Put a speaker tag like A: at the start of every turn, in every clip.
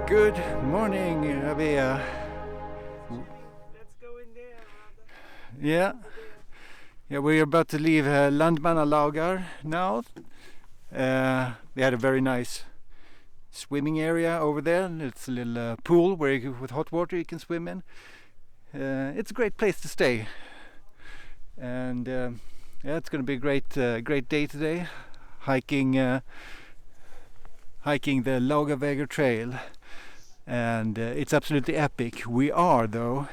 A: Good morning, Rabea.
B: Let's go in there.
A: Yeah, we're about to leave Laugar now. We had a very nice swimming area over there. It's a little pool where with hot water you can swim in. It's a great place to stay, and it's going to be a great day today, hiking the Laugavegur trail. And it's absolutely epic. We are, though,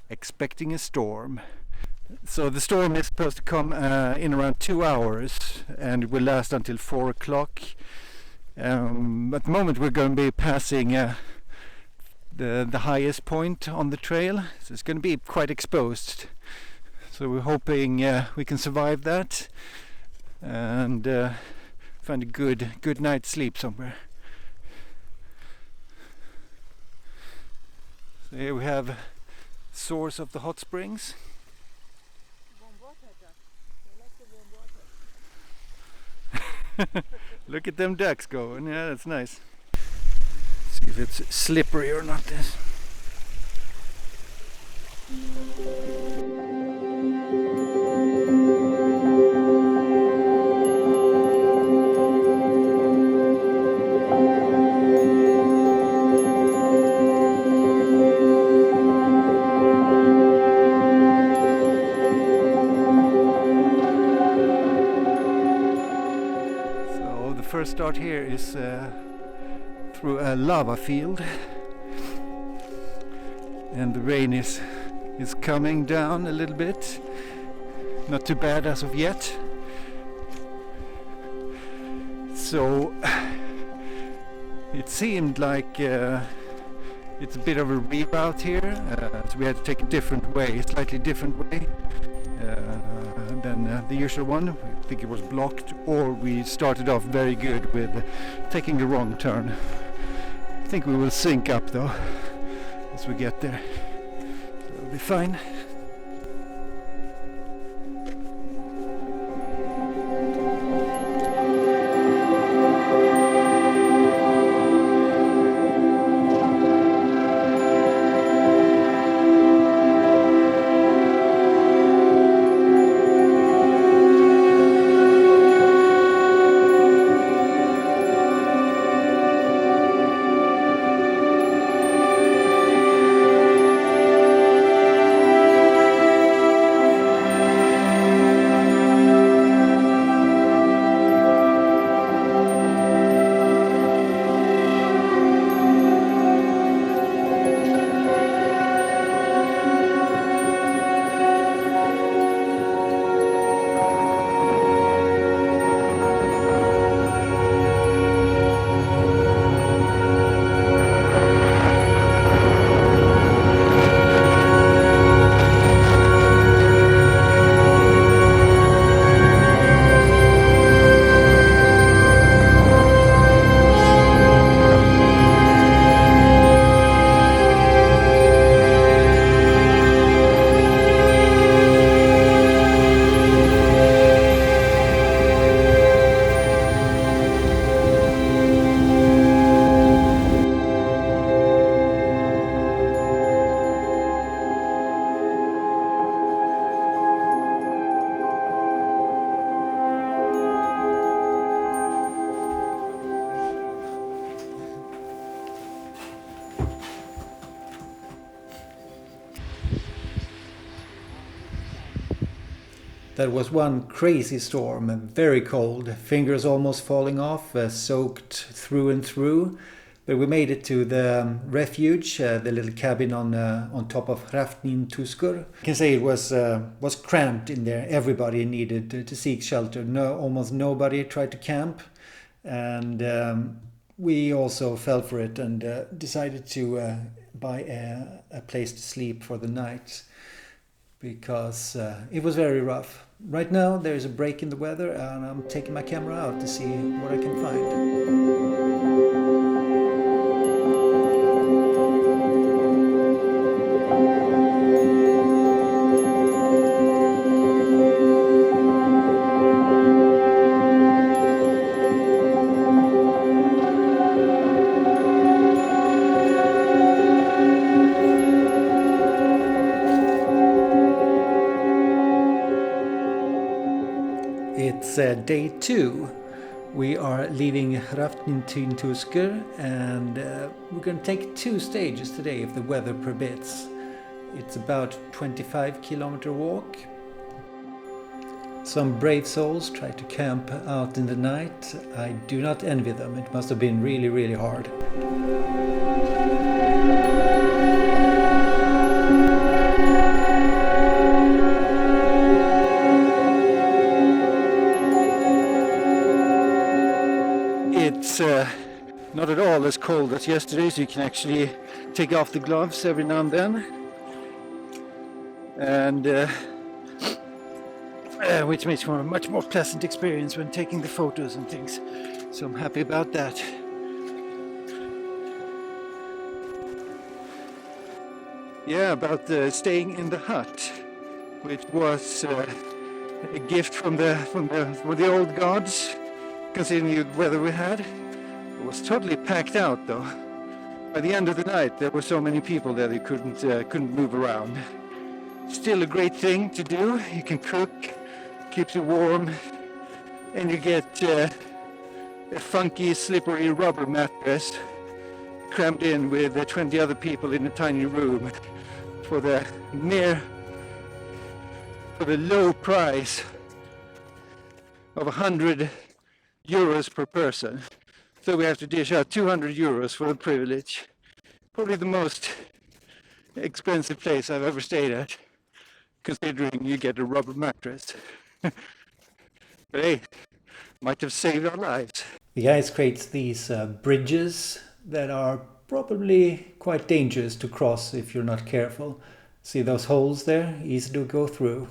A: expecting a storm. So the storm is supposed to come in around 2 hours and it will last until 4 o'clock. At the moment we're going to be passing the highest point on the trail, so it's going to be quite exposed. So we're hoping we can survive that and find a good night's sleep somewhere. So here we have source of the hot springs.
B: Warm water, Jack. I like the warm water.
A: Look at them ducks going. Yeah, that's nice. See if it's slippery or not. This. First start here is through a lava field, and the rain is coming down a little bit. Not too bad as of yet. So it seemed like it's a bit of a reroute here, so we had to take a slightly different way than the usual one. I think it was blocked, or we started off very good with taking the wrong turn. I think we will sync up though as we get there, so it'll be fine. That was one crazy storm, very cold, fingers almost falling off, soaked through and through. But we made it to the refuge, the little cabin on top of Tuskur. I can say it was cramped in there. Everybody needed to seek shelter. Almost nobody tried to camp, and we also fell for it and decided to buy a place to sleep for the night, because it was very rough. Right now there is a break in the weather, and I'm taking my camera out to see what I can find. It's day 2. We are leaving Hrafntintusker and we're going to take 2 stages today if the weather permits. It's about 25-kilometer walk. Some brave souls try to camp out in the night. I do not envy them. It must have been really, really hard. It's not at all as cold as yesterday, so you can actually take off the gloves every now and then. And which makes for a much more pleasant experience when taking the photos and things. So I'm happy about that. Yeah, about staying in the hut, which was a gift from the old gods, considering the weather we had. It was totally packed out though. By the end of the night, there were so many people that you couldn't move around. Still a great thing to do. You can cook, keeps you warm, and you get a funky, slippery rubber mattress crammed in with 20 other people in a tiny room for the low price of 100 euros per person. So we have to dish out 200 euros for the privilege. Probably the most expensive place I've ever stayed at, considering you get a rubber mattress. But hey, might have saved our lives. The ice creates these bridges that are probably quite dangerous to cross if you're not careful. See those holes there? Easy to go through.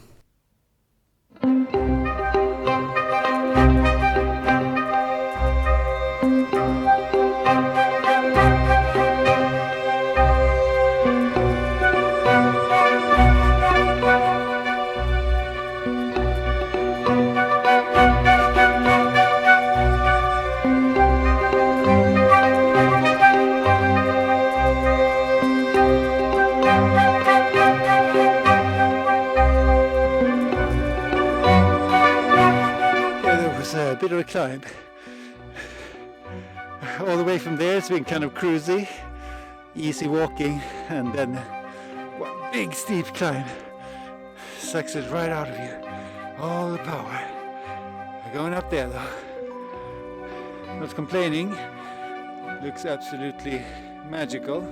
A: A bit of a climb. All the way from there it's been kind of cruisy, easy walking, and then one big steep climb sucks it right out of you. All the power. Going up there though. Not complaining. Looks absolutely magical.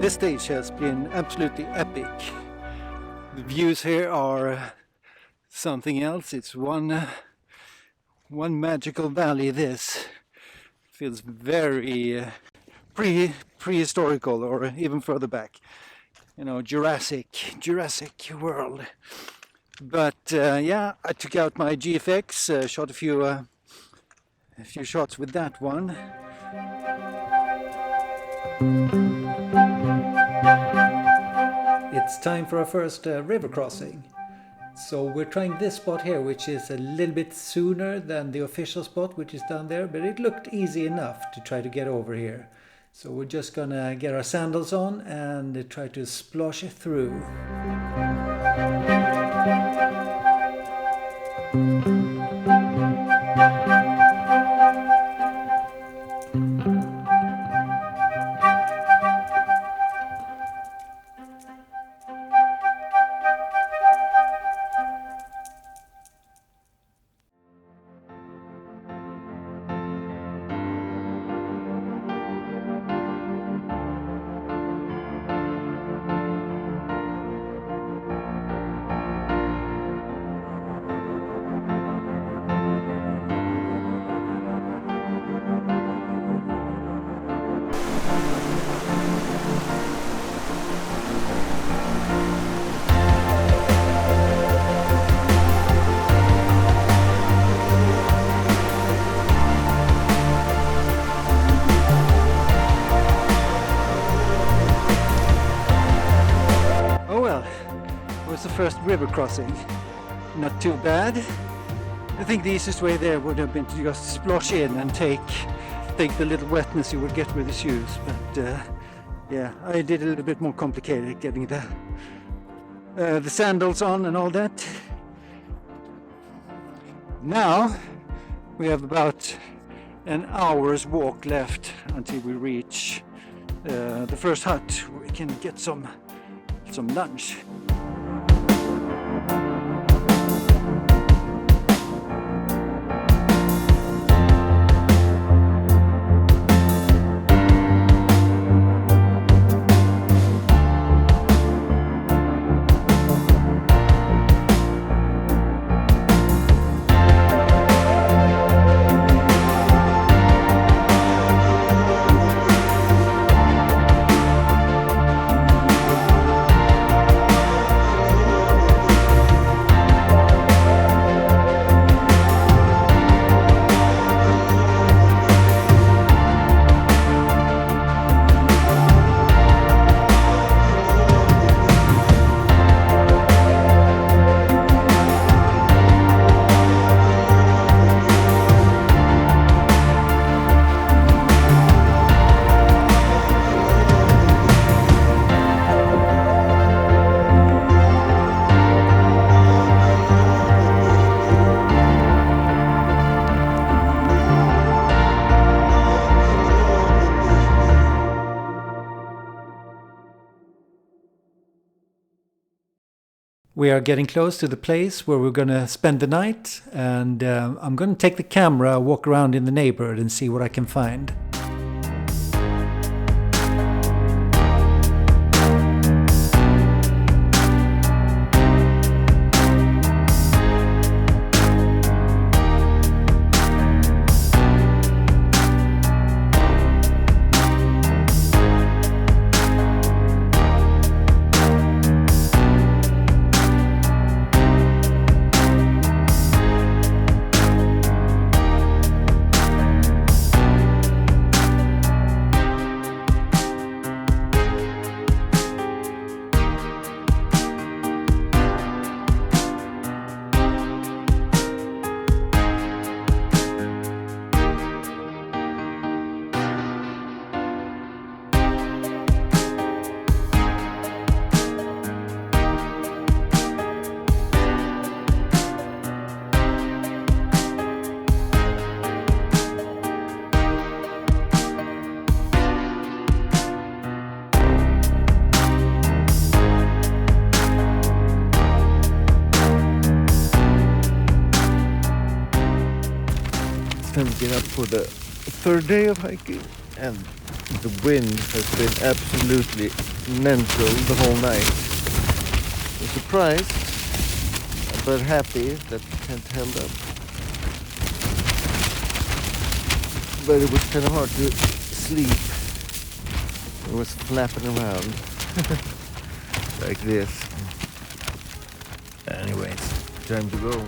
A: This stage has been absolutely epic. The views here are something else. It's one magical valley. This feels very prehistorical, or even further back. You know, Jurassic world. But yeah, I took out my GFX, shot a few shots with that one. It's time for our first river crossing. So we're trying this spot here, which is a little bit sooner than the official spot, which is down there, but it looked easy enough to try to get over here. So we're just gonna get our sandals on and try to splosh through. river crossing. Not too bad. I think the easiest way there would have been to just splosh in and take the little wetness you would get with the shoes, but yeah, I did a little bit more complicated getting the sandals on and all that. Now we have about an hour's walk left until we reach the first hut where we can get some lunch. We are getting close to the place where we're going to spend the night, and I'm going to take the camera, walk around in the neighborhood and see what I can find.
C: Time to get up for the third day of hiking, and the wind has been absolutely mental the whole night. I'm surprised but happy that the tent held up, but it was kind of hard to sleep. It was flapping around like this. Anyways, time to go.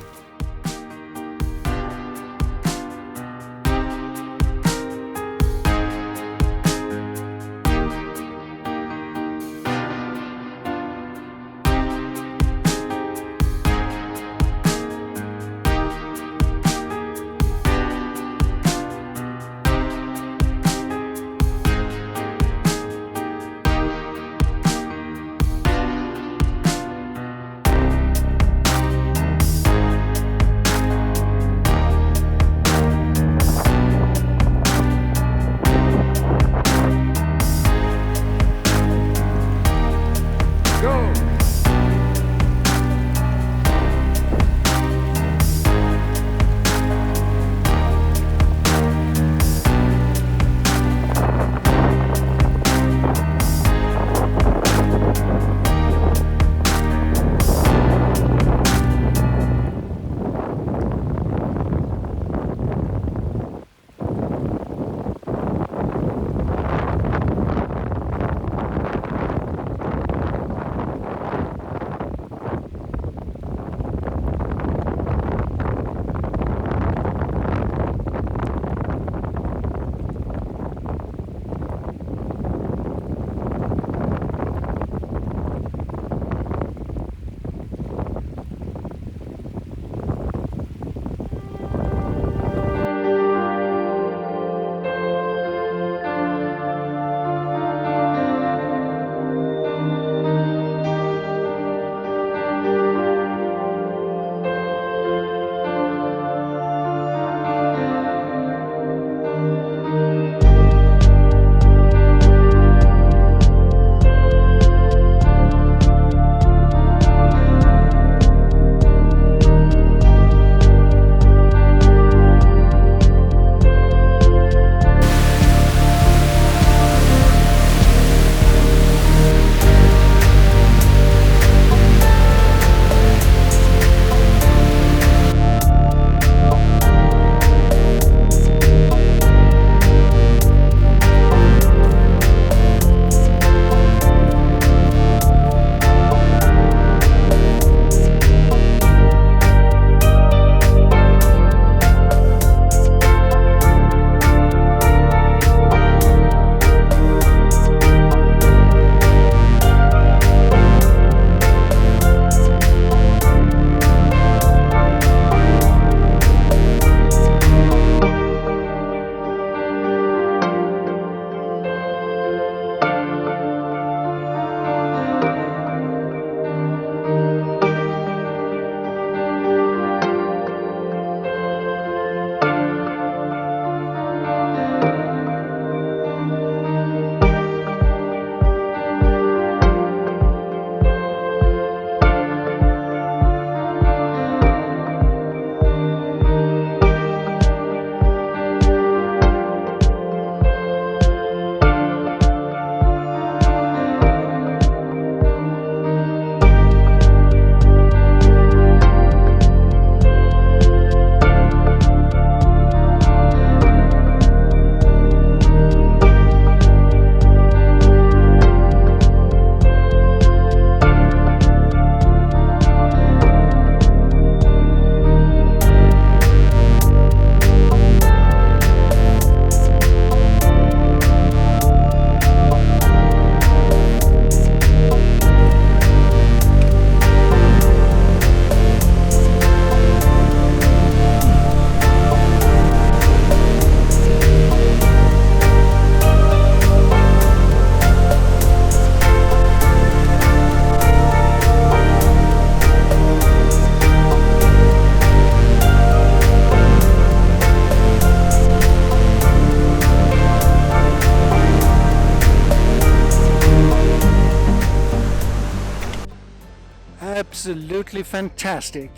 A: absolutely fantastic.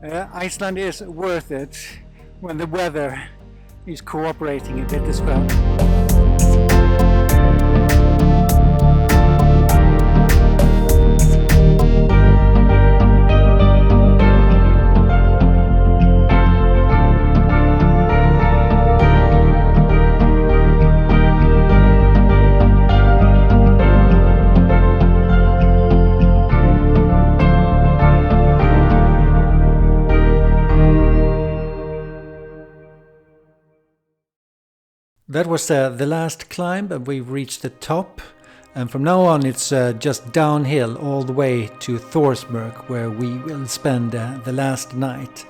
A: Iceland is worth it when the weather is cooperating a bit as well. That was the last climb, and we've reached the top. And from now on it's just downhill all the way to Thorsmörk, where we will spend the last night.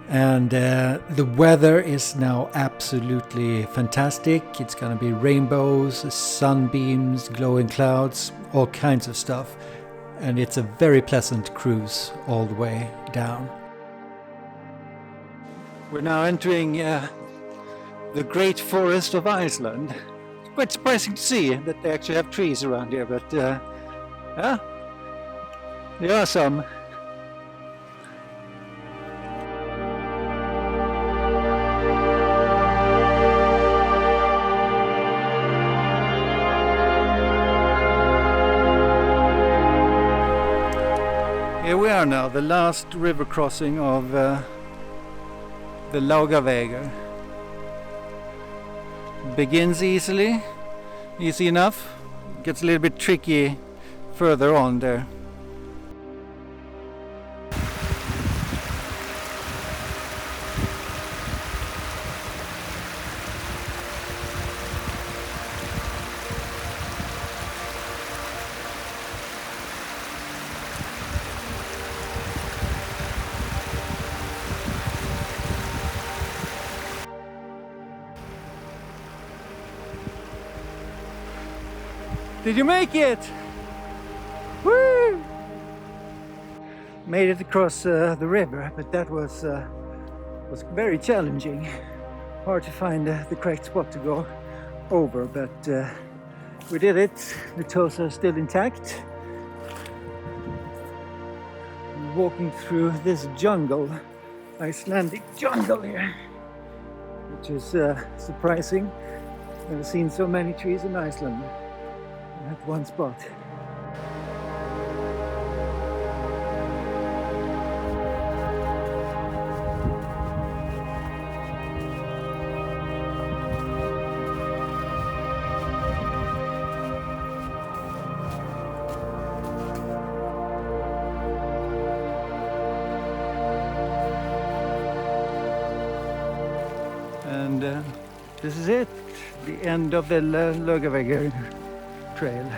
A: And the weather is now absolutely fantastic. It's going to be rainbows, sunbeams, glowing clouds, all kinds of stuff. And it's a very pleasant cruise all the way down. We're now entering the great forest of Iceland. It's quite surprising to see that they actually have trees around here, but yeah, there are some. Here we are now, the last river crossing of the Laugavegur. Begins easy enough, gets a little bit tricky further on there. Did you make it? Woo! Made it across the river, but that was very challenging. Hard to find the correct spot to go over, but we did it. The toes are still intact. Walking through this jungle, Icelandic jungle here, which is surprising. Never seen so many trees in Iceland at one spot. And this is it, the end of the Laugavegur trail.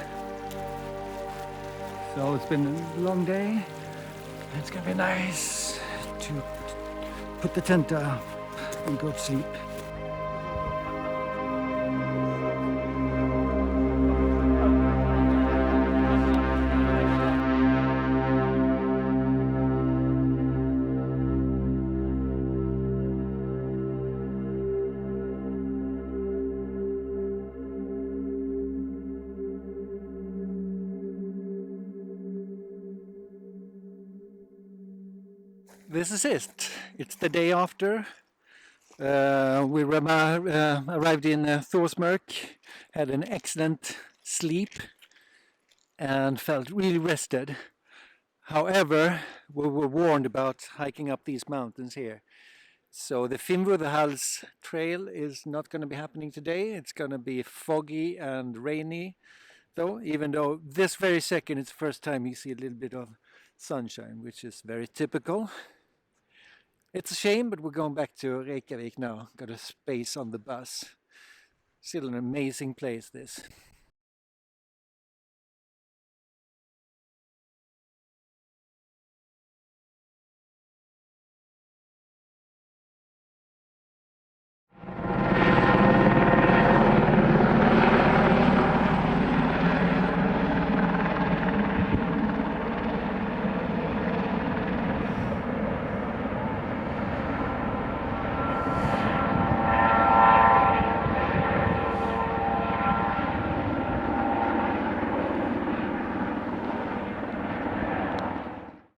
A: So it's been a long day. It's gonna be nice to put the tent up and go to sleep. This is it. It's the day after. We arrived in Thorsmörk, had an excellent sleep and felt really rested. However, we were warned about hiking up these mountains here. So the Fimmvörðuháls trail is not going to be happening today. It's going to be foggy and rainy, though, even though this very second it's the first time you see a little bit of sunshine, which is very typical. It's a shame, but we're going back to Reykjavik now. Got a space on the bus. Still an amazing place, this.